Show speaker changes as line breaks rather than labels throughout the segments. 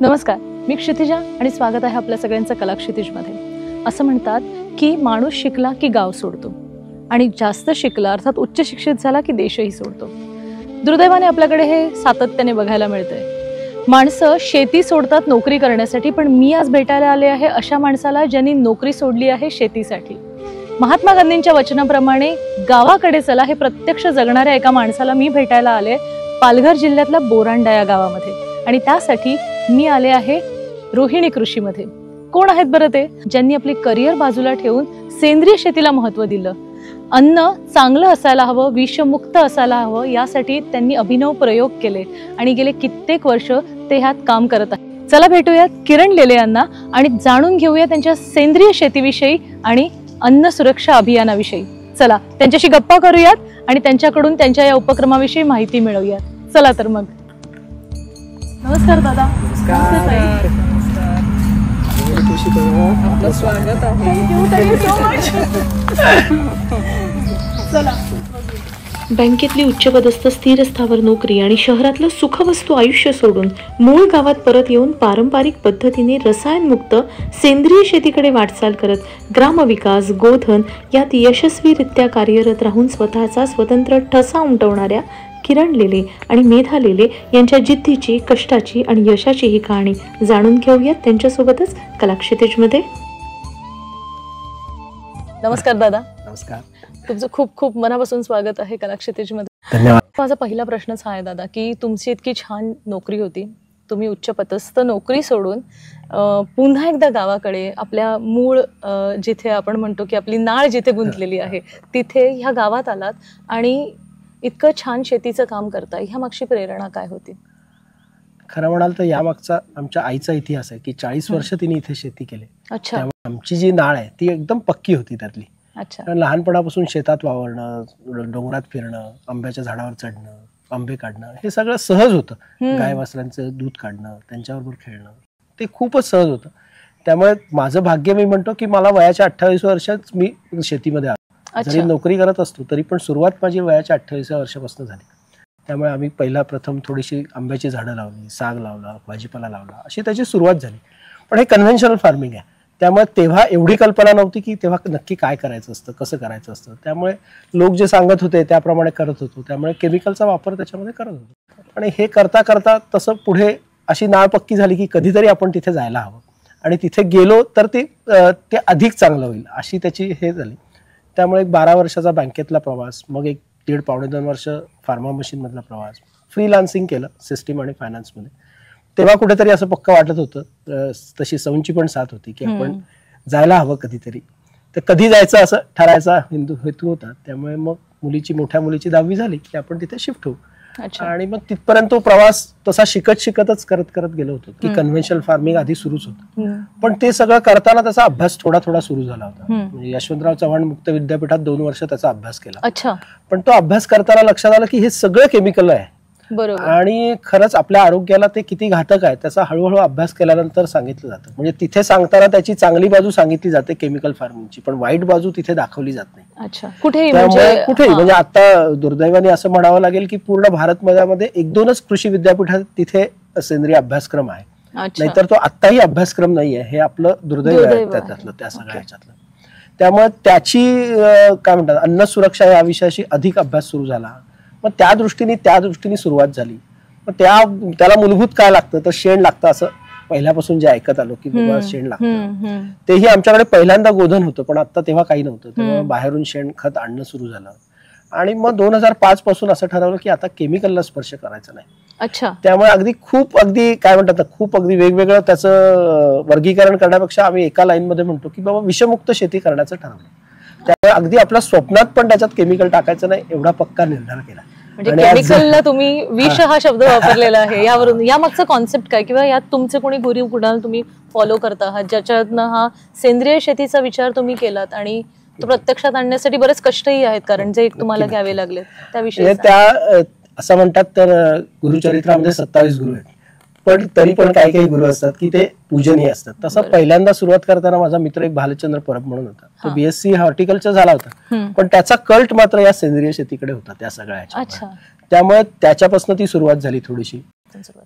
नमस्कार, मी क्षितिजा आणि स्वागत आहे आपल्या सगळ्यांचं कला क्षितिजमध्ये. असं म्हणतात की माणूस शिकला की गाव सोडतो आणि जास्त शिकला अर्थात उच्च शिक्षित झाला की देशही सोडतो. दुर्दैवाने आपल्याकडे हे सातत्याने बघायला मिळतंय. माणसं शेती सोडतात नोकरी करण्यासाठी, पण मी आज भेटायला आले आहे अशा माणसाला ज्यांनी नोकरी सोडली आहे शेतीसाठी. महात्मा गांधींच्या वचनाप्रमाणे गावाकडे चला हे प्रत्यक्ष जगणाऱ्या एका माणसाला मी भेटायला आले पालघर जिल्ह्यातल्या बोरांडा या गावामध्ये. आणि त्यासाठी मी आले आहे रोहिणी कृषीमध्ये. कोण आहेत बरं ते, ज्यांनी आपली करिअर बाजूला ठेवून सेंद्रिय शेतीला महत्त्व दिलं. अन्न चांगलं असायला हवं, विषमुक्त असायला हवं, यासाठी त्यांनी अभिनव प्रयोग केले आणि गेले कित्येक वर्ष ते ह्यात काम करत आहेत. चला भेटूयात किरण लेले यांना आणि जाणून घेऊया त्यांच्या सेंद्रिय शेतीविषयी आणि अन्न सुरक्षा अभियानाविषयी. चला त्यांच्याशी गप्पा करूयात आणि त्यांच्याकडून त्यांच्या या उपक्रमाविषयी माहिती मिळवूयात. चला तर मग. नमस्कार दादा.
आपलं स्वागत आहे.
बँकेतली उच्चपदस्थ स्थिर स्थावर नोकरी आणि शहरातलं सुखवस्तू आयुष्य सोडून मूळ गावात परत येऊन पारंपरिक पद्धतीने रसायनमुक्त सेंद्रिय शेतीकडे वाटचाल करत ग्रामविकास गोधन यात यशस्वीरित्या कार्यरत राहून स्वतःचा स्वतंत्र ठसा उमटवणाऱ्या किरण लेले आणि मेधा लेले यांच्या जिद्दीची, कष्टाची आणि यशाची ही कहाणी जाणून घेऊयात त्यांच्यासोबतच कला क्षितिजमध्ये.
नमस्कार दादा.
नमस्कार.
तुमचं खूप खूप मनापासून स्वागत आहे कला क्षितिजमध्ये.
धन्यवाद.
माझा पहिला प्रश्नच आहे दादा की तुमची इतकी छान नोकरी होती, तुम्ही उच्चपदस्थ नोकरी सोडून पुन्हा एकदा गावाकडे आपल्या मूळ जिथे आपण म्हणतो की आपली नाळ जिथे गुंतलेली आहे तिथे ह्या गावात आलात आणि इतकं छान शेतीचं काम करताय. ह्या मागची प्रेरणा काय होती?
खरं म्हणाल तर यामागचा आमच्या आईचा इतिहास आहे की 40 वर्ष तिने इथे शेती केली.
अच्छा.
त्यामुळे आमची जी नाळ आहे ती एकदम पक्की होती त्यातली.
अच्छा.
कारण लहानपणापासून शेतात वावरणं, डोंगरात फिरणं, आंब्याच्या झाडावर चढणं, आंबे काढणं हे सगळं सहज होतं. गाय वासरांचं दूध काढणं, त्यांच्याबरोबर खेळणं ते खूपच सहज होतं. त्यामुळे माझं भाग्य मी म्हणतो की मला वयाच्या 28 वर्षात मी शेतीमध्ये आलो. जरी नोकरी करत असतो तरी पण सुरुवात माझी वयाच्या 28व्या वर्षापासून झाली. त्यामुळे आम्ही प्रथम थोडीशी आंब्याची झाडं लावली, साग लावला, भाजीपाला लावला, अशी त्याची सुरुवात झाली. पण हे कन्व्हेन्शनल फार्मिंग आहे, त्यामुळे तेव्हा एवढी कल्पना नव्हती की तेव्हा नक्की काय करायचं असतं, कसं करायचं असतं. त्यामुळे लोक जे सांगत होते त्याप्रमाणे करत होतो. त्यामुळे केमिकलचा वापर त्याच्यामध्ये करत होतो. आणि हे करता करता तसं पुढे अशी नाळ पक्की झाली की कधीतरी आपण तिथे जायला हवं आणि तिथे गेलो तर ते अधिक चांगलं होईल अशी त्याची हे झाली. त्यामुळे एक 12 वर्षाचा बँकेतला प्रवास, मग एक 1.5-2 वर्ष फार्मा मशीनमधला प्रवास, फ्रीलान्सिंग केलं सिस्टीम आणि फायनान्समध्ये. तेव्हा कुठेतरी असं पक्क वाटत होतं. तशी सौंची पण साथ होती की आपण जायला हवं कधीतरी. तर कधी जायचं असं ठरायचा हेतू होता. त्यामुळे मग मोठ्या मुलीची 10वी झाली की आपण तिथे शिफ्ट होऊ. आणि मग तिथपर्यंत तो प्रवास तसा शिकतच करत गेलो होतो की कन्व्हेन्शनल फार्मिंग आधी सुरूच होतं. पण ते सगळं करताना त्याचा अभ्यास थोडा सुरू झाला होता. म्हणजे यशवंतराव चव्हाण मुक्त विद्यापीठात 2 वर्ष त्याचा अभ्यास केला. पण तो अभ्यास करताना लक्षात आलं की हे सगळं केमिकल आहे आणि खरंच आपल्या आरोग्याला ते किती घातक आहे त्याचा हळूहळू अभ्यास केल्यानंतर सांगितलं जातं. म्हणजे तिथे सांगताना त्याची चांगली बाजू सांगितली जाते केमिकल फार्मिंगची, पण वाईट बाजू तिथे दाखवली जात नाही. कुठेही म्हणजे आता दुर्दैवाने असं म्हणावं लागेल की पूर्ण भारतमध्ये 1-2च कृषी विद्यापीठात तिथे सेंद्रिय अभ्यासक्रम आहे. नाहीतर तो आत्ताही अभ्यासक्रम नाहीये. हे आपलं दुर्दैव आहे त्यातलं, त्या सगळ्या ह्याच्यातलं. त्यामुळे त्याची काय म्हणतात अन्न सुरक्षा या विषयाशी अधिक अभ्यास सुरू झाला. मग त्या दृष्टीने सुरुवात झाली. मग त्याला मूलभूत काय लागतं तर शेण लागतं असं पहिल्यापासून जे ऐकत आलो की बाबा शेण लागतं. तेही आमच्याकडे पहिल्यांदा गोधन होतं, पण आता तेव्हा काही नव्हतं. तेव्हा बाहेरून शेणखत आणणं सुरू झालं आणि मग 2005 पासून असं ठरवलं की आता केमिकलला स्पर्श करायचा नाही.
अच्छा.
त्यामुळे अगदी काय म्हणतात खूप वेगवेगळं त्याचं वर्गीकरण करण्यापेक्षा आम्ही एका लाईन मध्ये म्हणतो की बाबा विषमुक्त शेती करण्याचं ठरवलं. त्यामुळे अगदी आपल्या स्वप्नात पण त्याच्यात केमिकल टाकायचं नाही एवढा पक्का निर्धार केला.
म्हणजे केमिकलला तुम्ही विष हा शब्द वापरलेला आहे. यावरून या मागचा कॉन्सेप्ट काय किंवा यात तुमचे कोणी गुरु कुणाला तुम्ही फॉलो करता आहात ज्याच्यातनं हा सेंद्रिय शेतीचा विचार तुम्ही केलात आणि तो प्रत्यक्षात आणण्यासाठी बरेच कष्टही आहेत कारण जे तुम्हाला घ्यावे लागले त्याविषयी?
असं म्हणतात तर गुरुचरित्रामध्ये 27 गुरु आहेत, पण तरी पण काही गुरु असतात की ते पूजनीय असतात. तसं पहिल्यांदा सुरुवात करताना माझा मित्र एक भालचंद्र परब म्हणून होता. तो BSc हॉर्टिकल्चर झाला होता, पण त्याचा कल्ट मात्र या सेंद्रिय शेतीकडे होता त्या सगळ्या. त्यामुळे त्याच्यापासून ती सुरुवात झाली थोडीशी.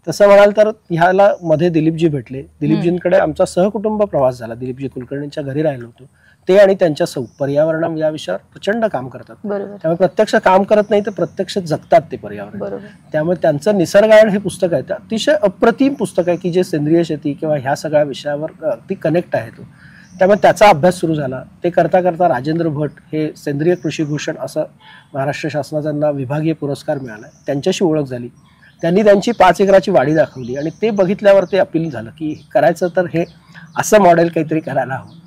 तसं म्हणाल तर ह्याला मध्ये दिलीपजी भेटले. दिलीपजींकडे आमचा सहकुटुंब प्रवास झाला. दिलीपजी कुलकर्णींच्या घरी राहिलो होतो. ते आणि त्यांच्या सौ पर्यावरण या विषयावर प्रचंड काम करतात. त्यामुळे प्रत्यक्ष काम करत नाही तर प्रत्यक्ष जगतात ते पर्यावरण. त्यामुळे त्यांचं निसर्गायण हे पुस्तक आहे, अतिशय अप्रतिम पुस्तक आहे की जे सेंद्रिय शेती किंवा ह्या सगळ्या विषयावर अगदी कनेक्ट आहे तो. त्यामुळे त्याचा अभ्यास सुरू झाला. ते करता करता राजेंद्र भट हे सेंद्रिय कृषी भूषण असं महाराष्ट्र शासनाचा त्यांना विभागीय पुरस्कार मिळाला. त्यांच्याशी ओळख झाली. त्यांनी त्यांची 5 एकराची वाडी दाखवली आणि ते बघितल्यावर ते अपील झालं की करायचं तर हे असं मॉडेल काहीतरी करायला हवं.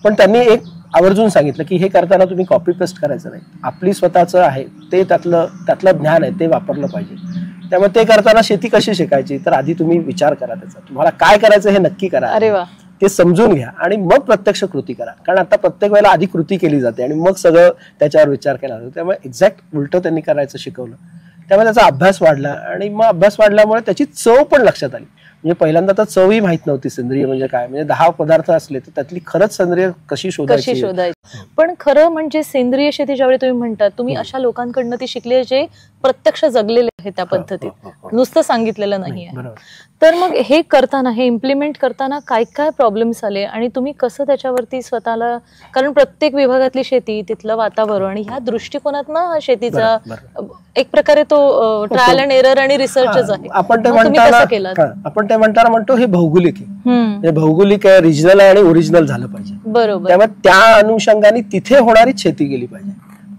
पण त्यांनी एक आवर्जून सांगितलं की हे करताना तुम्ही कॉपी पेस्ट करायचं नाही, आपली स्वतःचं आहे ते त्यातलं ज्ञान आहे ते वापरलं पाहिजे. त्यामुळे ते करताना शेती कशी शिकायची तर आधी तुम्ही विचार करा त्याचा, तुम्हाला काय करायचं हे नक्की करा.
अरे वा.
ते समजून घ्या आणि मग प्रत्यक्ष कृती करा. कारण आता प्रत्येक वेळेला आधी कृती केली जाते आणि मग सगळं त्याच्यावर विचार केला जातो. त्यामुळे एक्झॅक्ट उलटं त्यांनी करायचं शिकवलं. त्यामुळे त्याचा अभ्यास वाढला आणि मग अभ्यास वाढल्यामुळे त्याची चव पण लक्षात आली. म्हणजे पहिल्यांदा तर चवही माहित नव्हती सेंद्रिय म्हणजे काय. म्हणजे 10 पदार्थ असले तर त्यातली खरंच सेंद्रिय कशी शोधायची.
पण खरं म्हणजे सेंद्रिय शेती ज्यावेळी तुम्ही म्हणतात तुम्ही अशा लोकांकडनं ती शिकले जे प्रत्यक्ष जगलेले आहे त्या पद्धतीत, नुसतं सांगितलेलं नाहीये. तर मग हे करताना, हे इम्प्लिमेंट करताना काय काय प्रॉब्लेम्स आले आणि तुम्ही कसं त्याच्यावरती स्वतःला, कारण प्रत्येक विभागातली शेती, तिथलं वातावरण आणि ह्या दृष्टिकोनातनं शेतीचा एक प्रकारे तो ट्रायल अँड एरर आणि रिसर्चच आहे.
आपण ते म्हणताना म्हणतो हे भौगोलिक आहे, भौगोलिक आहे, रिजनल आहे आणि ओरिजिनल झालं पाहिजे.
बरोबर.
त्यामुळे त्या अनुषंगाने तिथे होणारीच शेती केली पाहिजे.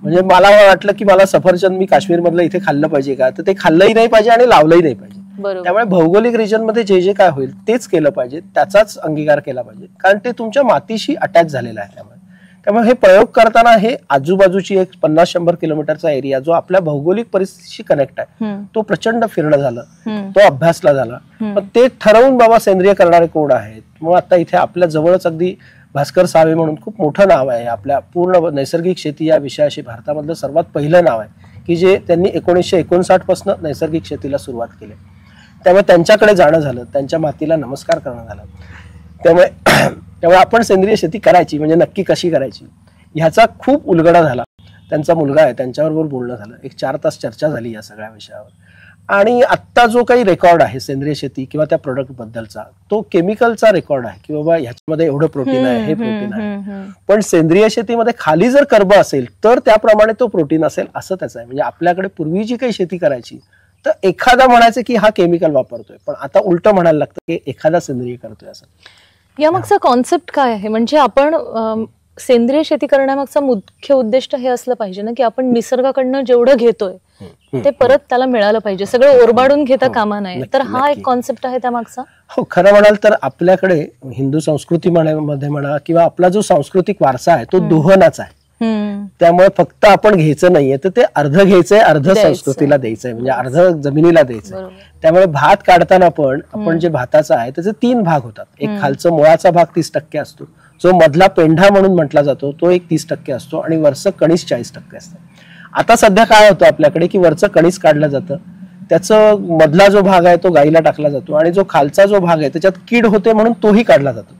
म्हणजे मला वाटलं की मला सफरचंद मी काश्मीर मधलं इथे खाल्लं पाहिजे का, तर ते खाल्लंही नाही पाहिजे आणि लावलंही नाही पाहिजे. त्यामुळे भौगोलिक रिजन मध्ये जे जे काय होईल तेच केलं पाहिजे, त्याचाच अंगीकार केला पाहिजे, कारण ते तुमच्या मातीशी अटॅच झालेलं आहे. त्यामुळे हे प्रयोग करताना हे आजूबाजूची एक 50-100 किलोमीटरचा एरिया जो आपल्या भौगोलिक परिस्थितीशी कनेक्ट आहे तो प्रचंड फिरणं झालं, तो अभ्यासला झाला. मग ते ठरवून बाबा सेंद्रिय करणारे कोण आहेत. मग आता इथे आपल्या जवळच अगदी भास्कर सावे म्हणून खूप मोठं नाव आहे, आपल्या पूर्ण नैसर्गिक शेती या विषयाशी भारतामधलं सर्वात पहिलं नाव आहे की जे त्यांनी 1959 पासून नैसर्गिक शेतीला सुरुवात केली. त्यामुळे त्यांच्याकडे जाणं झालं, त्यांच्या मातीला नमस्कार करणं झालं. त्यामुळे आपण सेंद्रिय शेती करायची म्हणजे नक्की कशी करायची ह्याचा खूप उलगडा झाला. त्यांचा मुलगा आहे, त्यांच्याबरोबर बोलणं झालं, एक 4 तास चर्चा झाली या सगळ्या विषयावर. आणि आत्ता जो काही रेकॉर्ड आहे सेंद्रिय शेती किंवा त्या प्रोडक्ट बद्दलचा तो केमिकलचा रेकॉर्ड आहे की बाबा ह्याच्यामध्ये एवढं प्रोटीन आहे, हे प्रोटीन आहे. पण सेंद्रिय शेतीमध्ये खाली जर कर्ब असेल तर त्याप्रमाणे तो प्रोटीन असेल असं त्याचं आहे. म्हणजे आपल्याकडे पूर्वी जी काही शेती करायची तर एखादा म्हणायचं की हा केमिकल वापरतोय, पण आता उलट म्हणायला लागतं की एखादा सेंद्रिय करतोय असं.
यामागचा कॉन्सेप्ट काय आहे? म्हणजे आपण सेंद्रिय शेती करण्यामागचा मुख्य उद्दिष्ट हे असलं पाहिजे ना की आपण निसर्गाकडनं जेवढं घेतोय ते परत त्याला मिळालं पाहिजे, सगळं ओरबाडून घेता कामा नये. तर हा एक कॉन्सेप्ट आहे त्यामागचा.
हो, खरं म्हणाल तर आपल्याकडे हिंदू संस्कृतीमध्ये म्हणा किंवा आपला जो सांस्कृतिक वारसा आहे तो दोहनाचा आहे. त्यामुळे फक्त आपण घ्यायचं नाहीये तर ते अर्ध घ्यायचंय, अर्ध संस्कृतीला द्यायचंय, म्हणजे अर्ध जमिनीला द्यायचंय. त्यामुळे भात काढताना पण आपण जे भाताचा आहे त्याचे 3 भाग होतात. एक खालचा मुळाचा भाग 30% असतो, जो मधला पेंढा म्हणून म्हटला जातो तो एक 30% असतो आणि वरचं कणीस 40% असतं. आता सध्या काय होतं आपल्याकडे की वरचं कणीस काढलं जातं, त्याचं मधला जो भाग आहे तो गाईला टाकला जातो आणि जो खालचा जो भाग आहे त्याच्यात कीड होते म्हणून तोही काढला जातो.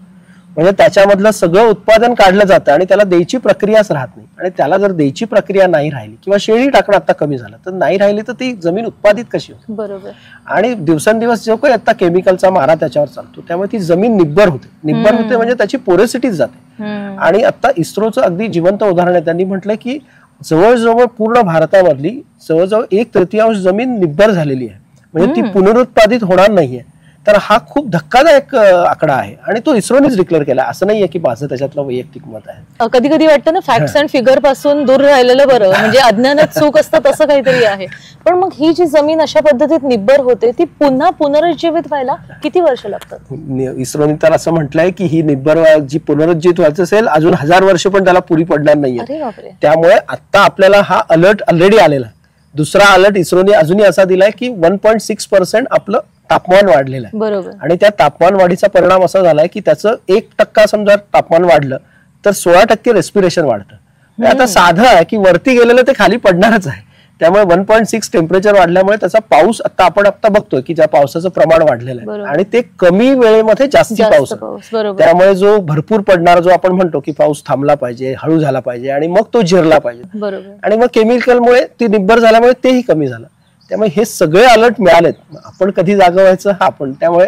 म्हणजे त्याच्यामधलं सगळं उत्पादन काढलं जातं आणि त्याला द्यायची प्रक्रियाच राहत नाही. आणि त्याला जर द्यायची प्रक्रिया नाही राहिली किंवा शेळी टाकणं आता कमी झालं तर नाही राहिली तर ती जमीन उत्पादित कशी होते.
बरोबर.
आणि दिवसेंदिवस जो काही आता केमिकलचा मारा त्याच्यावर चालतो त्यामुळे ती जमीन निब्बर होते म्हणजे त्याची पोरेसिटीच जाते. आणि आता इस्रोचं अगदी जिवंत उदाहरण आहे. त्यांनी म्हटलंय की जवळजवळ पूर्ण भारतामधली जवळजवळ 1/3 जमीन निब्बर झालेली आहे, म्हणजे ती पुनरुत्पादित होणार नाहीये. तर हा खूप धक्कादायक आकडा आहे आणि तो इस्रोनेच डिक्लेअर केला, असं नाहीये की माझं त्याच्यातलं वैयक्तिक मत आहे.
कधी कधी वाटतं ना फॅक्ट्स अँड फिगर पासून दूर राहिलेलं बरं, म्हणजे अज्ञानात चूक असतं तसं काहीतरी आहे. पण मग ही जी जमीन अशा पद्धतीत निब्बर होते ती पुन्हा पुनरुज्जीवित व्हायला किती वर्ष लागतात?
इस्रोने तर असं म्हटलंय की ही निब्बर जी पुनरुज्जीवित व्हायचं असेल अजून 1000 वर्ष पण त्याला पुरी पडणार नाहीये. त्यामुळे आता आपल्याला हा अलर्ट ऑलरेडी आलेला आहे. दुसरा अलर्ट इस्रोने अजूनही असा दिलाय की 1.6% आपलं तापमान वाढलेलं आहे.
बरोबर.
आणि त्या तापमान वाढीचा परिणाम असा झालाय की त्याचं 1% समजा तापमान वाढलं तर 16% रेस्पिरेशन वाढतं. आता साधं आहे की वरती गेलेलं ते खाली पडणारच आहे. त्यामुळे 1.6 टेम्परेचर वाढल्यामुळे त्याचा पाऊस आपण बघतोय की ज्या पावसाचं प्रमाण वाढलेलं आहे आणि ते कमी वेळेमध्ये जास्ती पाऊस. त्यामुळे जो भरपूर पडणारा जो आपण म्हणतो की पाऊस थांबला पाहिजे, हळू झाला पाहिजे आणि मग तो जिरला पाहिजे. आणि मग केमिकलमुळे ती निब्बर झाल्यामुळे तेही कमी झालं. त्यामुळे हे सगळे अलर्ट मिळालेत. आपण कधी जागा व्हायचं हा आपण, त्यामुळे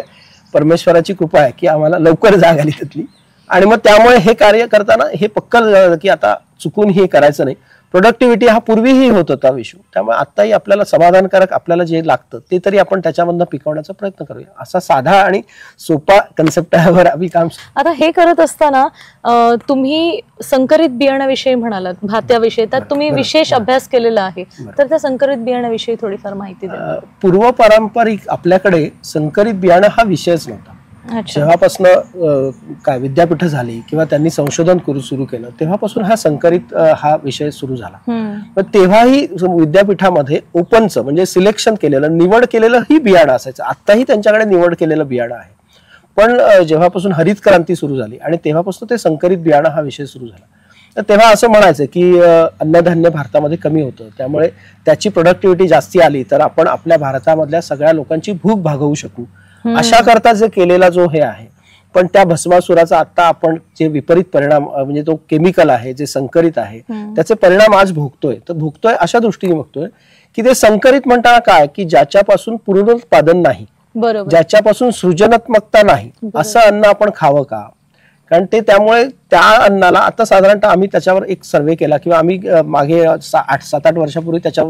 परमेश्वराची कृपा आहे की आम्हाला लवकर जाग आली त्यातली. आणि मग त्यामुळे हे कार्य करताना हे पक्कं झालं की आता चुकून हे करायचं नाही. प्रोडक्टिव्हिटी हा पूर्वीही होत होता विषय, त्यामुळे आताही आपल्याला समाधानकारक आपल्याला जे लागतं ते तरी आपण त्याच्यामधनं पिकवण्याचा प्रयत्न करूया. असा साधा आणि सोपा कन्सेप्टवर आम्ही काम.
आता हे करत असताना तुम्ही संकरित बियाण्याविषयी म्हणालात, भात्याविषयी, तर तुम्ही विशेष अभ्यास केलेला आहे, तर त्या संकरित बियाण्याविषयी थोडीफार माहिती द्या.
पूर्व पारंपरिक आपल्याकडे संकरित बियाणं हा विषयच नव्हता. जेव्हापासून काय विद्यापीठ झाली किंवा त्यांनी संशोधन सुरू केलं तेव्हापासून हा संकरित हा विषय सुरू झाला. पण तेव्हाही विद्यापीठामध्ये ओपनचं म्हणजे सिलेक्शन केलेलं, निवड केलेलं ही बियाणं असायचं. आताही त्यांच्याकडे निवड केलेलं बियाणं आहे. पण जेव्हापासून हरित क्रांती सुरू झाली आणि तेव्हापासून ते संकरित बियाणं हा विषय सुरू झाला. तर तेव्हा असं म्हणायचं की अन्नधान्य भारतामध्ये कमी होतं, त्यामुळे त्याची प्रोडक्टिव्हिटी जास्ती आली तर आपण आपल्या भारतामधल्या सगळ्या लोकांची भूक भागवू शकू, अशा करता जे केलेला जो हे आहे. पण त्या भस्मासुराचा आता आपण जे विपरीत परिणाम म्हणजे तो केमिकल आहे जे संकरित आहे त्याचे परिणाम आज भोगतोय अशा दृष्टीने बघतोय की ते संकरित म्हणताना काय की ज्याच्यापासून पुनरुत्पादन नाही, ज्याच्यापासून सृजनात्मकता नाही असं अन्न आपण खावं का. कारण ते त्यामुळे त्या अन्नाला आता साधारणतः आम्ही त्याच्यावर एक सर्वे केला किंवा आम्ही मागे 7-8 वर्षापूर्वी त्याच्या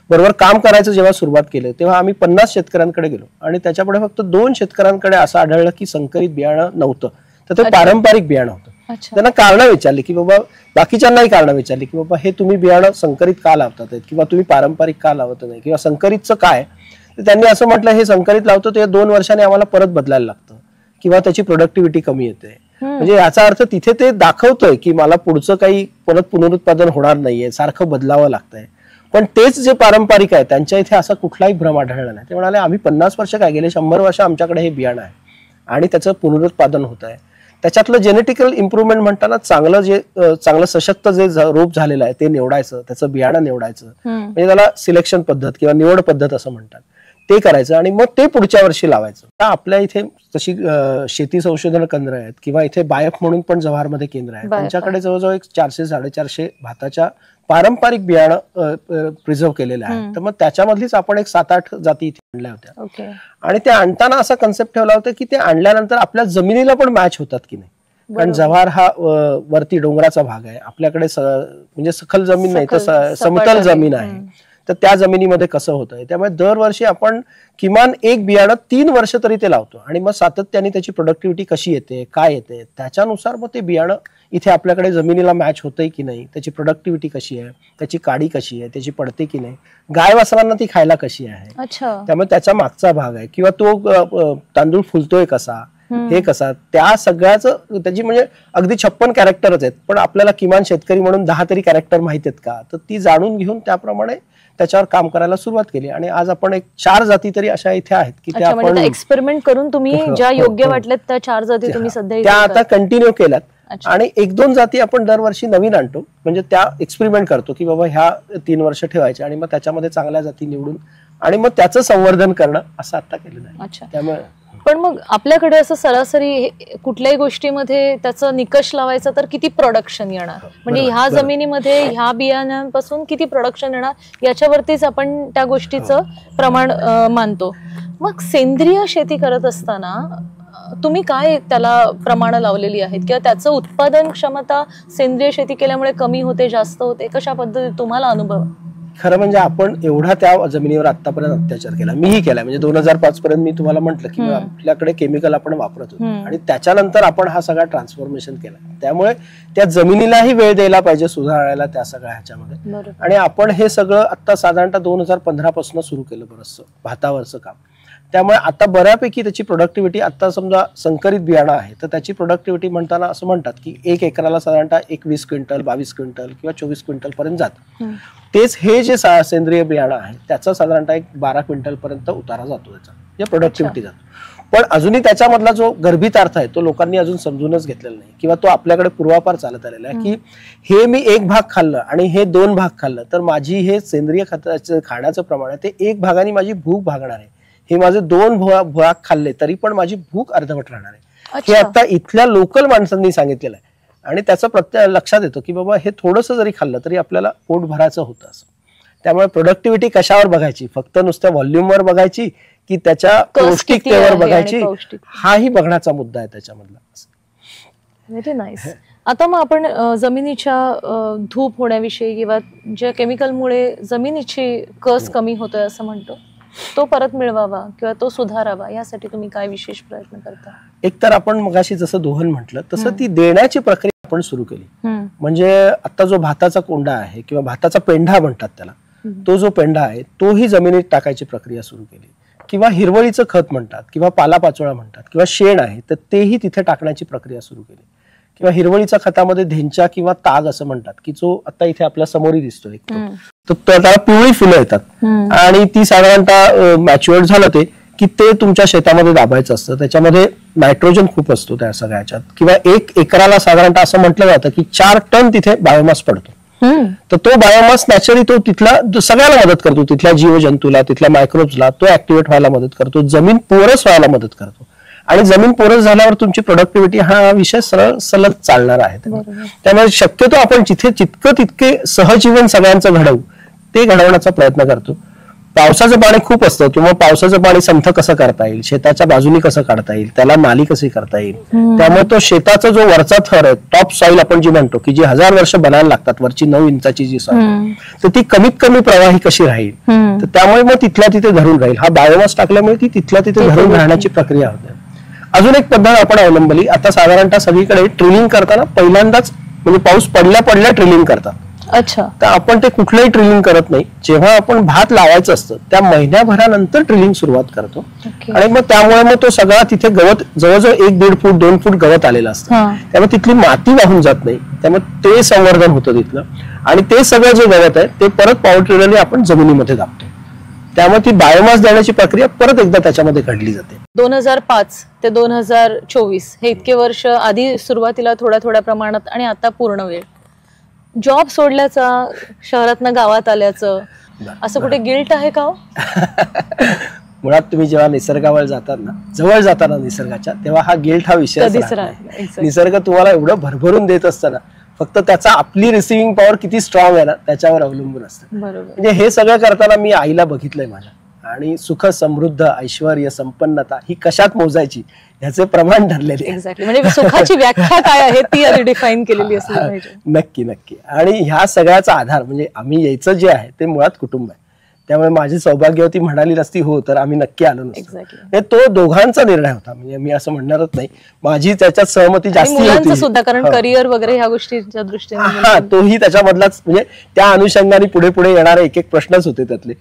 बरोबर काम करायचं जेव्हा सुरुवात केलं तेव्हा आम्ही 50 शेतकऱ्यांकडे गेलो आणि त्याच्यापुढे फक्त 2 शेतकऱ्यांकडे असं आढळलं की संकरित बियाणं नव्हतं, तर ते पारंपरिक बियाणं होतं. त्यांना कारणं विचारली की बाबा, बाकीच्यांनाही कारणं विचारली की बाबा हे तुम्ही बियाणं संकरित का लावतात किंवा तुम्ही पारंपरिक का लावत नाही किंवा संकरितचं काय. तर त्यांनी असं म्हटलं हे संकरित लावतो ते 2 वर्षांनी आम्हाला परत बदलायला लागतं किंवा त्याची प्रोडक्टिव्हिटी कमी येते. म्हणजे याचा अर्थ तिथे ते दाखवतोय की मला पुढचं काही परत पुनरुत्पादन होणार नाहीये, सारखं बदलावं लागतंय. पण तेच जे पारंपरिक आहे त्यांच्या इथे असा कुठलाही भ्रम आढळला नाही. ते म्हणाले आम्ही 50 वर्ष काय गेले, 100 वर्ष आमच्याकडे हे बियाणं आहे आणि त्याचं पुनरुत्पादन होत आहे. त्याच्यातलं जेनेटिकल इम्प्रुव्हमेंट म्हणताना चांगलं सशक्त जे रोप झालेलं आहे ते निवडायचं, त्याचं बियाणं निवडायचं, म्हणजे त्याला सिलेक्शन पद्धत किंवा निवड पद्धत असं म्हणतात, ते करायचं आणि मग ते पुढच्या वर्षी लावायचं. आपल्या इथे तशी शेती संशोधन केंद्र आहेत किंवा इथे बायफ म्हणून पण जव्हारमध्ये केंद्र आहे, त्यांच्याकडे जवळजवळ एक 400-450 भाताच्या पारंपरिक बियाणं प्रिझर्व केलेलं आहे. तर मग त्याच्यामधलीच आपण एक 7-8 जाती इथे आणल्या होत्या आणि ते आणताना असा कन्सेप्ट ठेवला होता की ते आणल्यानंतर आपल्या जमिनीला पण मॅच होतात की नाही. कारण जव्हार हा वरती डोंगराचा भाग आहे, आपल्याकडे म्हणजे सखल जमीन नाही तर समतल जमीन आहे, तर त्या जमिनीमध्ये कसं होतंय. त्यामुळे दरवर्षी आपण किमान एक बियाणं 3 वर्ष तरी ते लावतो आणि मग सातत्याने त्याची प्रोडक्टिव्हिटी कशी येते, काय येते, त्याच्यानुसार मग ते बियाणं इथे आपल्याकडे जमिनीला मॅच होतंय की नाही, त्याची प्रोडक्टिव्हिटी कशी आहे, त्याची काडी कशी आहे, त्याची पडते की नाही, गाय वासरांना ती खायला कशी आहे, त्यामुळे त्याचा मागचा भाग आहे किंवा तो तांदूळ फुलतोय कसा, हे कसा, त्या सगळ्याच त्याची म्हणजे अगदी 56 कॅरेक्टरच आहेत. पण आपल्याला किमान शेतकरी म्हणून 10 तरी कॅरेक्टर माहित आहेत का, तर ती जाणून घेऊन त्याप्रमाणे त्याच्यावर काम करायला सुरुवात केली आणि आज आपण एक 4 जाती तरी अशा इथे आहेत की त्या आपण
एक्सपेरिमेंट करून तुम्ही ज्या योग्य वाटल्यात त्या 4 जाती तुम्ही सध्या
त्या आता कंटिन्यू केल्यात आणि 1-2 जाती आपण दरवर्षी नवीन आणतो, म्हणजे त्या एक्सपेरिमेंट करतो की बाबा ह्या 3 वर्ष ठेवायच्या आणि मग त्याच्यामध्ये चांगल्या जाती निवडून आणि मग त्याचं संवर्धन करणं असं आता केलेलं आहे. त्यामुळे
पण मग आपल्याकडे असं सरासरी कुठल्याही गोष्टीमध्ये त्याचा निकष लावायचा तर किती प्रोडक्शन येणार, म्हणजे ह्या जमिनीमध्ये ह्या बियाण्यांपासून किती प्रोडक्शन येणार याच्यावरतीच आपण त्या गोष्टीचं प्रमाण मानतो. मग सेंद्रिय शेती करत असताना तुम्ही काय त्याला प्रमाण लावलेली आहेत किंवा त्याचं उत्पादन क्षमता सेंद्रिय शेती केल्यामुळे कमी होते, जास्त होते, कशा पद्धतीने तुम्हाला अनुभव?
खरं म्हणजे आपण एवढा त्या जमिनीवर आतापर्यंत अत्याचार केला, मीही केला. म्हणजे 2005 पर्यंत मी तुम्हाला म्हंटल की आपल्याकडे केमिकल आपण वापरत होतो आणि त्याच्यानंतर आपण हा सगळा ट्रान्सफॉर्मेशन केला. त्यामुळे त्या जमिनीलाही वेळ द्यायला पाहिजे सुधारायला त्या सगळ्या ह्याच्यामध्ये. आणि आपण हे सगळं आता साधारणतः 2015 पासून सुरू केलं बरंचसं भातावरचं काम. त्यामुळे आता बऱ्यापैकी त्याची प्रोडक्टिव्हिटी, आता समजा संकरित बियाणं आहे तर त्याची प्रोडक्टिव्हिटी म्हणताना असं म्हणतात की 1 एकराला साधारणतः 21 क्विंटल 22 क्विंटल किंवा 24 क्विंटल पर्यंत जातं. तेच हे जे सेंद्रिय बियाणं आहे त्याचा साधारणतः एक 12 क्विंटल पर्यंत उतारा जातो, त्याचा म्हणजे प्रोडक्टिव्हिटी जातो. पण अजूनही त्याच्यामधला जो गर्भित अर्थ आहे तो लोकांनी अजून समजूनच घेतलेला नाही किंवा तो आपल्याकडे पूर्वापार चालत आलेला आहे की हे मी 1 भाग खाल्लं आणि हे 2 भाग खाल्लं तर माझी हे सेंद्रिय खताचं खाण्याचं प्रमाण आहे ते 1 भागाने माझी भूक भागणार आहे, हे माझे 2 भाग खाल्ले तरी पण माझी भूक अर्धवट राहणार आहे. हे आता इथल्या लोकल माणसांनी सांगितलेलं आहे आणि त्याचं लक्षात येतं की बाबा हे थोडंसं जरी खाल्लं तरी आपल्याला पोट भरायचं होतं असं. त्यामुळे प्रोडक्टिव्हिटी कशावर बघायची, फक्त नुसत्या व्हॉल्यूमवर बघायची की त्याच्या पौष्टिकतेवर बघायची, हाही बघण्याचा मुद्दा आहे त्याच्यामधला.
Very nice. आता मग आपण जमिनीच्या धूप होण्याविषयी किंवा ज्या केमिकलमुळे जमिनीची कस कमी होतोय असं म्हणतो, तो परत मिळवावा किंवा तो सुधारावा यासाठी तुम्ही काय विशेष प्रयत्न करता?
एक तर आपण मगाशी जसं दोहन म्हटलं तसं ती देण्याची प्रक्रिया आपण सुरू केली. म्हणजे आता जो भाताचा कोंडा आहे किंवा भाताचा पेंढा म्हणतात त्याला, तो जो पेंढा आहे तोही जमिनीत टाकायची प्रक्रिया सुरू केली. किंवा हिरवळीचं खत म्हणतात किंवा पालापाचोळा म्हणतात किंवा शेण आहे तर तेही तिथे टाकण्याची प्रक्रिया सुरू केली. किंवा हिरवळीच्या खतामध्ये धेंचा किंवा ताग असं म्हणतात की जो आता इथे आपल्या समोरही दिसतोय, तर त्याला पिवळी फुलं येतात आणि ती साधारणतः मॅच्युअर्ड झालं ते की ते तुमच्या शेतामध्ये दाबायचं असतं. त्याच्यामध्ये नायट्रोजन खूप असतो त्या सगळ्याच्यात. किंवा 1 एकराला साधारणतः असं म्हटलं जातं की 4 टन तिथे बायोमास पडतो. तर तो बायोमास नॅचरली तो तिथला सगळ्याला मदत करतो, तिथल्या जीवजंतूला, तिथल्या मायक्रोब्सला तो ऍक्टिव्हेट व्हायला मदत करतो, जमीन पोरस व्हायला मदत करतो. आणि जमीन पोरस झाल्यावर तुमची प्रोडक्टिव्हिटी हा विषय सरळ सलग चालणार आहे. त्यामुळे शक्यतो आपण जिथे तितके सहजीवन सगळ्यांचं घडवू ते घडवण्याचा प्रयत्न करतो. पावसाचं पाणी खूप असतं किंवा पावसाचं पाणी संथ कसं करता येईल, शेताच्या बाजूनी कसं काढता येईल, त्याला नाली कशी करता येईल. त्यामुळे तो शेताचा जो वरचा थर आहे, टॉप सॉइल आपण जी म्हणतो की जी 1000 वर्ष बनायला लागतात, वरची 9 इंचाची जी सॉइल, तर ती कमीत कमी प्रवाही कशी राहील. तर त्यामुळे मग तिथल्या तिथे धरून राहील. हा बायोमास टाकल्यामुळे ती तिथल्या तिथे धरून राहण्याची प्रक्रिया होते. अजून एक पद्धत आपण अवलंबली. आता साधारणतः सगळीकडे ड्रिलिंग करताना पहिल्यांदाच म्हणजे पाऊस पडल्या ड्रिलिंग करतात.
अच्छा. तर
आपण ते कुठलंही ड्रिलिंग करत नाही. जेव्हा आपण भात लावायचं असतं त्या महिन्याभरानंतर ड्रिलिंग सुरुवात करतो. आणि मग त्यामुळे मग तो सगळा तिथे गवत जवळजवळ 1-1.5 फूट 2 फूट गवत आलेलं असतं. त्यामुळे तिथली माती वाहून जात नाही. त्यामुळे ते संवर्धन होतं तिथलं. आणि ते सगळं जे गवत आहे ते परत पॉवर टिलरने आपण जमिनीमध्ये दाबतो. त्यामुळे ती बायोमास देण्याची प्रक्रिया परत एकदा त्याच्यामध्ये घडली जाते.
2005 ते 2024 हे इतके वर्ष आधी सुरुवातीला थोड्या प्रमाणात आणि आता पूर्ण वेळ जॉब सोडल्याचा, शहरातनं गावात आल्याचं असं कुठे गिल्ट आहे का?
मुळात तुम्ही जेव्हा निसर्गावर जातात ना, जवळ जाताना निसर्गाच्या, तेव्हा हा गिल्ट हा विषय निसर्ग तुम्हाला एवढं भरभरून देत असताना फक्त त्याचा आपली रिसिव्हिंग पॉवर किती स्ट्रॉंग आहे ना त्याच्यावर अवलंबून असतं. म्हणजे हे सगळं करताना मी आईला बघितलंय माझ्या. आणि सुख, समृद्ध, ऐश्वर्य, संपन्नता ही कशात मोजायची ह्याचे प्रमाण ठरलेले.
एक्झॅक्टली. म्हणजे सुखाची व्याख्या काय आहे ती आधी डिफाईन केलेली असली पाहिजे.
नक्की. आणि ह्या सगळ्याचा आधार म्हणजे आम्ही यायचं जे आहे ते मुळात कुटुंब आहे. त्यामुळे माझी सौभाग्यवती म्हणाली नसती हो तर आम्ही नक्की आलो नसतो. तो दोघांचा निर्णय होता. म्हणजे मी असं म्हणणारच नाही, माझी त्याच्यात सहमती जास्त होती सुद्धा, कारण करिअर वगैरे ह्या गोष्टींच्या दृष्टीने. हा, तोही त्याच्यामधलाच. म्हणजे त्या अनुषंगाने पुढे येणारे एक प्रश्नच होते त्यातले.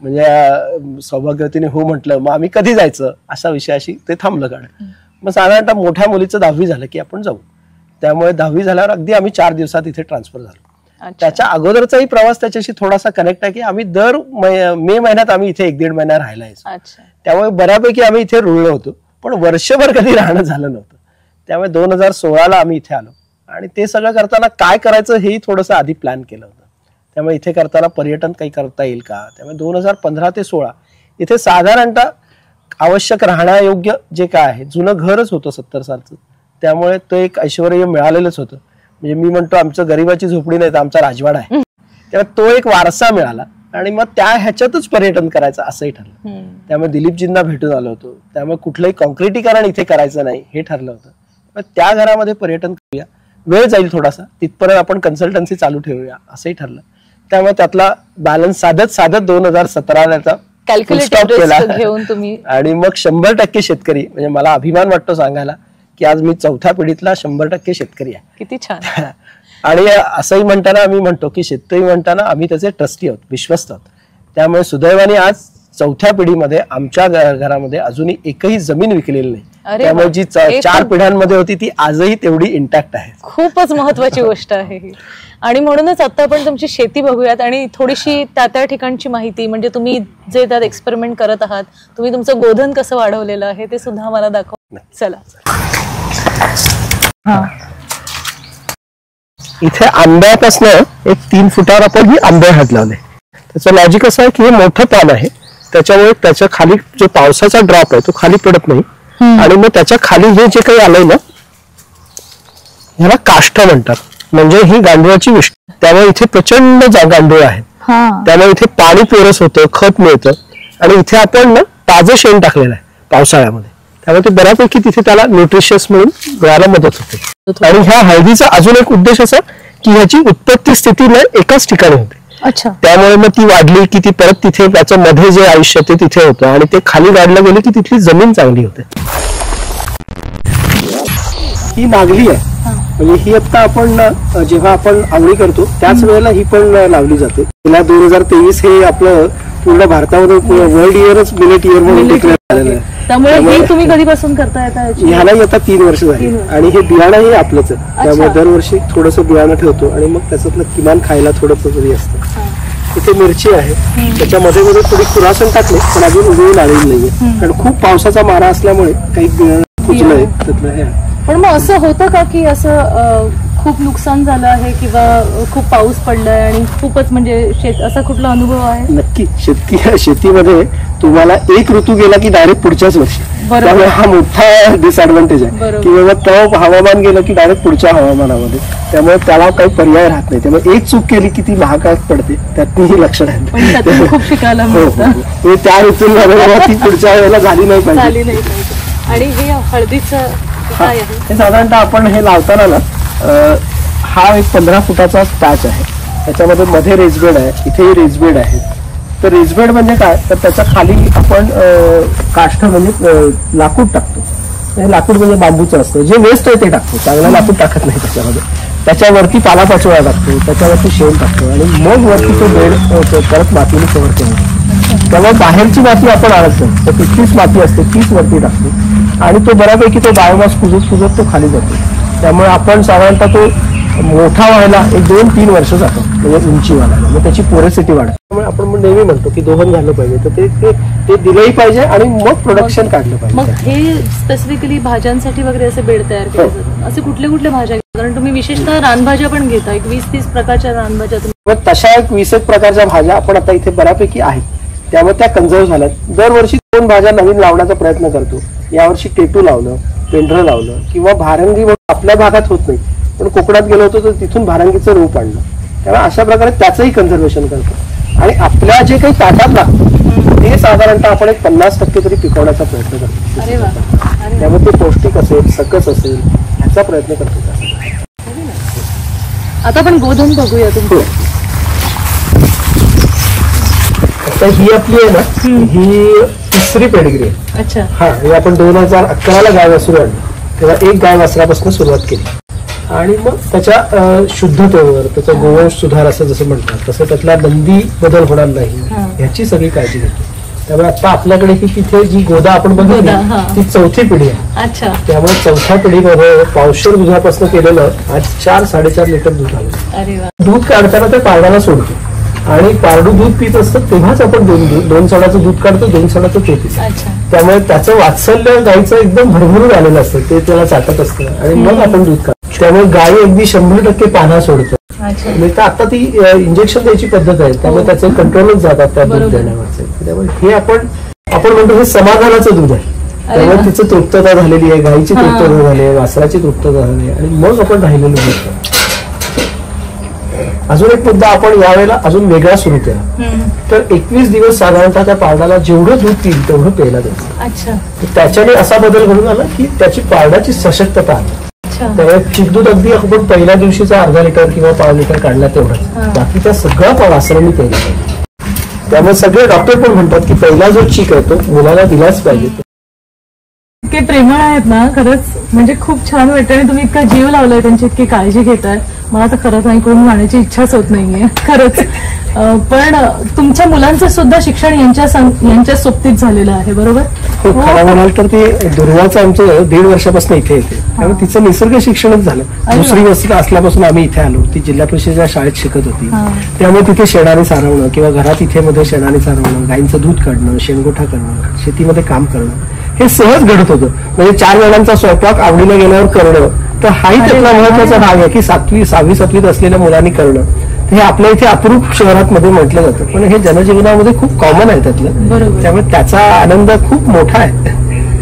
म्हणजे सौभाग्यवतीने हो म्हटलं, मग आम्ही कधी जायचं अशा विषयाशी ते थांबलं. गाणं मग साधारणतः मोठ्या मुलीचं 10वी झालं की आपण जाऊ. त्यामुळे 10वी झाल्यावर अगदी आम्ही 4 दिवसात इथे ट्रान्सफर झालो. त्याच्या अगोदरचाही प्रवास त्याच्याशी थोडासा कनेक्ट आहे की आम्ही दर मे महिन्यात आम्ही इथे 1-1.5 महिना राहायला यायचो. त्यामुळे बऱ्यापैकी आम्ही इथे रुळलो होतो, पण वर्षभर कधी राहणं झालं नव्हतं. त्यामुळे 2016ला आम्ही इथे आलो आणि ते सगळं करताना काय करायचं हेही थोडंसं आधी प्लॅन केलं होतं. त्यामुळे इथे करताना पर्यटन काही करता येईल का. त्यामुळे 2015 ते 16 इथे साधारणतः आवश्यक राहण्यायोग्य जे काय आहे, जुनं घरच होतं 70 सालचं. त्यामुळे तो एक ऐश्वर्य मिळालेलंच होतं. म्हणजे मी म्हणतो आमचं गरीबाची झोपडी नाही तर आमचा राजवाडा आहे. त्यामुळे तो एक वारसा मिळाला आणि मग त्या ह्याच्यातच पर्यटन करायचं असंही ठरलं. त्यामुळे दिलीपजींना भेटून आलो होतो. त्यामुळे कुठलंही कॉन्क्रिटीकरण इथे करायचं नाही हे ठरलं होतं. त्या घरामध्ये पर्यटन करूया, वेळ जाईल थोडासा, तिथपर्यंत आपण कन्सल्टन्सी चालू ठेवूया असंही ठरलं. त्यामुळे त्यातला बॅलन्स साधत 2017 कॅल्क्युलेट केला घेऊन तुम्ही. आणि मग 100% शेतकरी, म्हणजे मला अभिमान वाटतो सांगायला की आज मी 4थ्या पिढीतला 100% शेतकरी आहे. किती छान. आणि असंही म्हणताना आम्ही म्हणतो की शेतकरी म्हणताना आम्ही त्याचे ट्रस्टी आहोत, विश्वस्त आहोत. त्यामुळे सुदैवाने आज 4थ्या पिढीमध्ये आमच्या घरामध्ये अजूनही एकही जमीन विकलेली नाही. त्यामुळे जी 4 पिढ्यांमध्ये होती ती आजही तेवढी इंटॅक्ट आहे. खूपच महत्वाची गोष्ट आहे ही. आणि म्हणूनच आता आपण तुमची शेती बघूयात आणि थोडीशी त्या ठिकाणची माहिती, म्हणजे तुम्ही जे त्यात एक्सपेरिमेंट करत आहात, तुम्ही तुमचं गोधन कसं वाढवलेलं आहे ते सुद्धा मला दाखवा. चला. इथे आंब्यापासून एक 3 फुटावर आपण ही आंबे हात लावले. त्याचं लॉजिक असं आहे की हे मोठं पान आहे, त्याच्यामुळे त्याच्या खाली जो पावसाचा ड्रॉप आहे तो खाली पडत नाही. आणि मग त्याच्या खाली हे जे काही आलंय ना ह्याला काष्ठ म्हणतात. म्हणजे ही गांडुळाची विष्ठा. त्यामुळे इथे प्रचंड गांडूळ आहेत त्यामुळे इथे पाणी पोरस होतं, खत मिळतं आणि इथे आपण ना ताजं शेण टाकलेलं आहे पावसाळ्यामध्ये, त्यामुळे ते बऱ्यापैकी तिथे त्याला न्यूट्रिशियस म्हणून मिळायला मदत होते. आणि ह्या हळदीचा अजून एक उद्देश असा की ह्याची उत्पत्ती स्थिती ना एकाच ठिकाणी होते.
अच्छा.
त्यामुळे मग ती वाढली की ती परत तिथे त्याच्या मध्ये जे आयुष्य ते तिथे होतं आणि ते खाली वाढलं गेलं की तिथली जमीन चांगली होते. ही नागली आहे, म्हणजे ही आता आपण जेव्हा आपण आवळी करतो त्याच वेळेला ही पण लावली जाते. गेल्या 2023 हे आपलं पूर्ण भारतामध्ये वर्ल्ड इयरच मिलेट इयर म्हणून डिक्लेअर झालेलं आहे.
त्यामुळे हे तुम्ही कधीपासून करताय?
ह्यालाही आता 3 वर्ष झाली आणि हे बियाणंही आपलंच आहे. त्यामुळे दरवर्षी थोडंसं बियाणं ठेवतो आणि मग त्याच्यातलं किमान खायला थोडंसं तरी असतं. इथे मिरची आहे, त्याच्यामध्ये मध्ये थोडी खुरासन टाकले पण अजून उगवून आलेली नाहीये, कारण खूप पावसाचा मारा असल्यामुळे काही कुजलंय त्यातलं हे.
पण मग असं होतं का की असं खूप नुकसान झालं आहे किंवा खूप पाऊस पडलाय आणि खूपच म्हणजे असा कुठला अनुभव आहे?
नक्की. शेतीमध्ये तुम्हाला एक ऋतू गेला की डायरेक्ट पुढच्याच वर्षी, त्यामुळे हा मोठा डिसएडव्हान्टेज आहे की बाबा तो हवामान गेलं की डायरेक्ट पुढच्या हवामानामध्ये, त्यामुळे त्याला काही पर्याय राहत नाही. त्यामुळे एक चूक केली की ती महागात पडते, त्यातही लक्ष राहत.
खूप शिकायला मिळतं.
त्या ऋतूला ती पुढच्या वेळेला झाली नाही पाहिजे.
आणि हे हळदीचं
हे साधारणतः आपण हे लावताना ना हा एक 15 फुटाचा पॅच आहे, त्याच्यामध्ये मध्ये रेसबेड आहे, इथेही रेसबेड आहे. तर रेसबेड म्हणजे काय, तर त्याच्या खाली आपण काष्ठ म्हणजे लाकूड टाकतो. हे लाकूड म्हणजे बांबूचं असतं, जे वेस्ट आहे ते टाकतो, चांगलं लाकूड टाकत नाही त्याच्यामध्ये. त्याच्यावरती पालापाचोळा टाकतो, त्याच्यावरती शेण टाकतो आणि मग वरती तो बेड परत मातीने कव्हर केला. त्यामुळे बाहेरची माती आपण आणतो, तर तिथलीच माती असते तीच वरती टाकतो आणि तो बऱ्यापैकी तो बायोमास कुजत तो खाली जातो. त्यामुळे आपण साधारणतः तो मोठा व्हायला 2-3 वर्ष जातो, म्हणजे उंची वाढायला, मग त्याची पोरेसिटी वाढते. त्यामुळे आपण नेहमी म्हणतो की दोहन झालं पाहिजे, तर ते दिलंही पाहिजे आणि मग प्रोडक्शन काढलं पाहिजे.
मग हे स्पेसिफिकली भाज्यांसाठी वगैरे असे बेड तयार केले जातात. असे कुठले कुठले भाज्या, कारण तुम्ही विशेषतः रानभाज्या पण घेता, एक 20-30 प्रकारच्या रानभाज्या.
मग तशा एक 20 प्रकारच्या भाज्या आपण आता इथे बऱ्यापैकी आहेत, त्यामुळे त्या कन्झर्व झाल्यात. दरवर्षी 2 भाज्या नवीन लावण्याचा प्रयत्न करतो. यावर्षी टेटू लावलं, पेंढरं लावलं किंवा भारंगी आपल्या भागात होत नाही, पण कोकणात गेलो होतो तर तिथून भारंगीचं रोप आणलं. त्यामुळे अशा प्रकारे त्याचंही कन्झर्वेशन करतो आणि आपल्या जे काही ताटात लागतं ते साधारणतः आपण एक 50% तरी पिकवण्याचा प्रयत्न करतो. त्यामुळे ते पौष्टिक असेल, सकस असेल ह्याचा प्रयत्न करतो.
आता आपण गोधन बघूया तुम्ही.
आता ही आपली आहे ना, ही 3री पेडिग्री आहे.
अच्छा.
हा, हे आपण 2011ला गाय वासरू आणली, तेव्हा एक गाय वासरापासून सुरुवात केली आणि मग त्याच्या शुद्धतेवर, त्याचा गोवंश सुधार असं जसं म्हणतात तसं त्यातला नंदी बदल होणार नाही ह्याची सगळी काळजी घेतो. त्यामुळे आता आपल्याकडे ही तिथे जी गोदा आपण बघितली ती 4थी पिढी आहे.
अच्छा.
त्यामुळे 4थ्या पिढीमध्ये पावशेर दुधापासून केलेलं आज 4-4.5 लिटर दूध आलं. दूध काढताना ते पारडाला सोडतो आणि पारडू दूध पित असतं तेव्हाच आपण 2 चणाचं दूध काढतो, 2 चणाचं ते पितो. त्यामुळे त्याचं वात्सल्य गायचं एकदम भरभरून आलेलं असतं, ते त्याला चाटत असतं आणि मग आपण दूध काढतो. त्यामुळे गाय अगदी 100% पाना सोडतो. म्हणजे आता ती इंजेक्शन द्यायची पद्धत आहे, त्यामुळे त्याचे कंट्रोलच जातात त्या दूध देण्यावरचे. त्यामुळे हे आपण म्हणतो हे समाधानाचं दूध आहे. त्यामुळे तिचं तृप्तता झालेली आहे, गायीची तृप्तता झाली आहे, वासराची तृप्तता झाली आहे आणि मग आपण राहिलेलं दूध. अजून एक मुद्दा आपण यावेळेला अजून वेगळा सुरू केला, तर 21 दिवस साधारणतः त्या पारडाला जेवढं दूध पिईल तेवढं प्यायला द्यायचं. त्याच्याने असा बदल घडून आला की त्याची पारडाची सशक्तता आली. त्यामुळे चिकदूध अगदी आपण पहिल्या दिवशीचा अर्धा लिटर किंवा 1.5 लिटर काढला तेवढंच, बाकीचा सगळा वासरांनी प्यायला पाहिजे. त्यामुळे सगळे डॉक्टर पण म्हणतात की पहिला जो चीक आहे तो मुलाला दिलाच पाहिजे.
इतके प्रेमळ आहेत ना, खरंच म्हणजे खूप छान वाटतं आणि तुम्ही इतका जीव लावलाय, त्यांची इतकी काळजी घेताय. मला तर खरंच ऐकून जाण्याची इच्छाच होत नाहीये खरंच. पण तुमच्या मुलांचं सुद्धा शिक्षण यांच्या सोबतीत झालेलं आहे, बरोबर?
खरं म्हणाल तर ते दुर्वाचं आमचं 1.5 वर्षापासून इथे येते, त्यामुळे तिचं निसर्ग शिक्षणच झालं. 2री वस्तीला असल्यापासून आम्ही इथे आलो. ती जिल्हा परिषदेच्या शाळेत शिकत होती, त्यामुळे तिथे शेणाने सारवणं किंवा घरात इथे मध्ये शेणाने सारवणं, गायींचं दूध काढणं, शेणगोठा करणं, शेतीमध्ये काम करणं हे सहज घडत होतं. म्हणजे 4 वेळांचा स्वयंपाक आवडीला गेल्यावर करणं, तर हाही त्यातला महत्वाचा भाग आहे की 6वी-7वीत असलेल्या मुलांनी करणं. हे आपल्या इथे अप्रूप शहरात मध्ये म्हटलं जातं, पण हे जनजीवनामध्ये खूप कॉमन आहे त्यातलं. त्यामुळे त्याचा आनंद खूप मोठा आहे.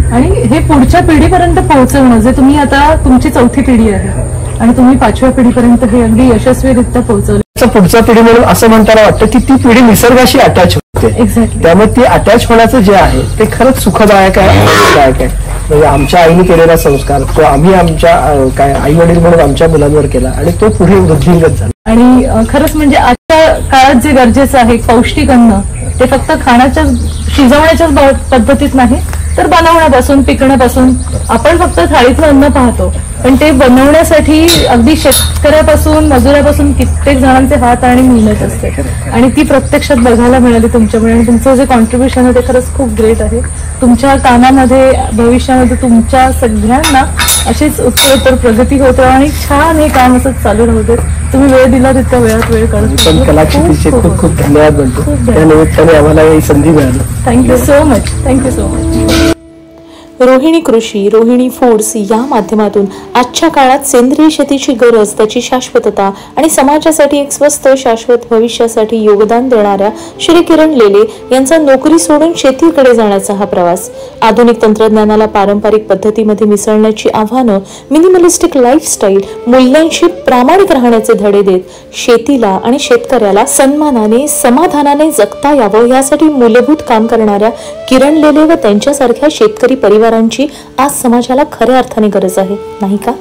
आणि हे पुढच्या पिढीपर्यंत पोहोचवणं, जे तुम्ही आता तुमची 4थी पिढी आहे आणि तुम्ही 5व्या पिढीपर्यंत हे अगदी यशस्वीरित्या पोहोचवलं.
शेवटचा पुढचा पिढी म्हणून असं म्हणताना वाटतं की ती पिढी निसर्गाशी अटॅच होते.
एक्झॅक्टली.
त्यामुळे ती अटॅच होण्याचं जे आहे ते खरंच सुखदायक आहे, आनंददायक आहे. म्हणजे आमच्या आईने केलेला संस्कार तो आम्ही आमच्या काय आई वडील म्हणून आमच्या मुलांवर केला आणि तो पुढे वृद्धिंगत झाला.
आणि खरंच म्हणजे आजच्या काळात जे गरजेचं आहे पौष्टिक अन्न, ते फक्त खाण्याच्या शिजवण्याच्याच पद्धतीत नाही तर बनवण्यापासून पिकण्यापासून. आपण फक्त थाळीतलं अन्न पाहतो, पण ते बनवण्यासाठी अगदी शेतकऱ्यापासून मजुरापासून कित्येक जणांचे हात आणि मेहनत असते आणि ती प्रत्यक्षात बघायला मिळाली तुमच्यामुळे. आणि तुमचं जे कॉन्ट्रीब्युशन आहे ते खरंच खूप ग्रेट आहे. तुमच्या कामामध्ये भविष्यामध्ये तुमच्या सगळ्यांना अशीच उत्तरोत्तर प्रगती होत राहा आणि छान हे काम असंच चालू राहू दे. तुम्ही वेळ दिला तितक्या वेळात वेळ काढत.
पण कलाक्षितीचे खूप खूप धन्यवाद म्हणतो, त्या निमित्ताने आम्हाला ही संधी मिळाली.
Thank you so much. Thank you so much.
Rohini कृषी, रोहिणी फूड्स या माध्यमातून आजच्या काळात सेंद्रिय शेतीची गरज, त्याची शाश्वतता आणि समाजासाठी एक स्वस्त शाश्वत भविष्यासाठी योगदान देणाऱ्या श्री किरण लेले यांचा नोकरी सोडून शेतीकडे जाण्याचा हा प्रवास, आधुनिक तंत्रज्ञानाला पारंपरिक पद्धतीमध्ये मिसळण्याची आव्हानं, मिनिमलिस्टिक लाईफस्टाईल, मूल्यांशी प्रामाणिक राहण्याचे धडे देत शेतीला आणि शेतकऱ्याला सन्मानाने समाधानाने जगता यावं यासाठी मूलभूत काम करणाऱ्या किरण लेले व त्यांच्यासारख्या शेतकरी परिवारांची आज समाजाला खऱ्या अर्थाने गरज आहे, नाही का?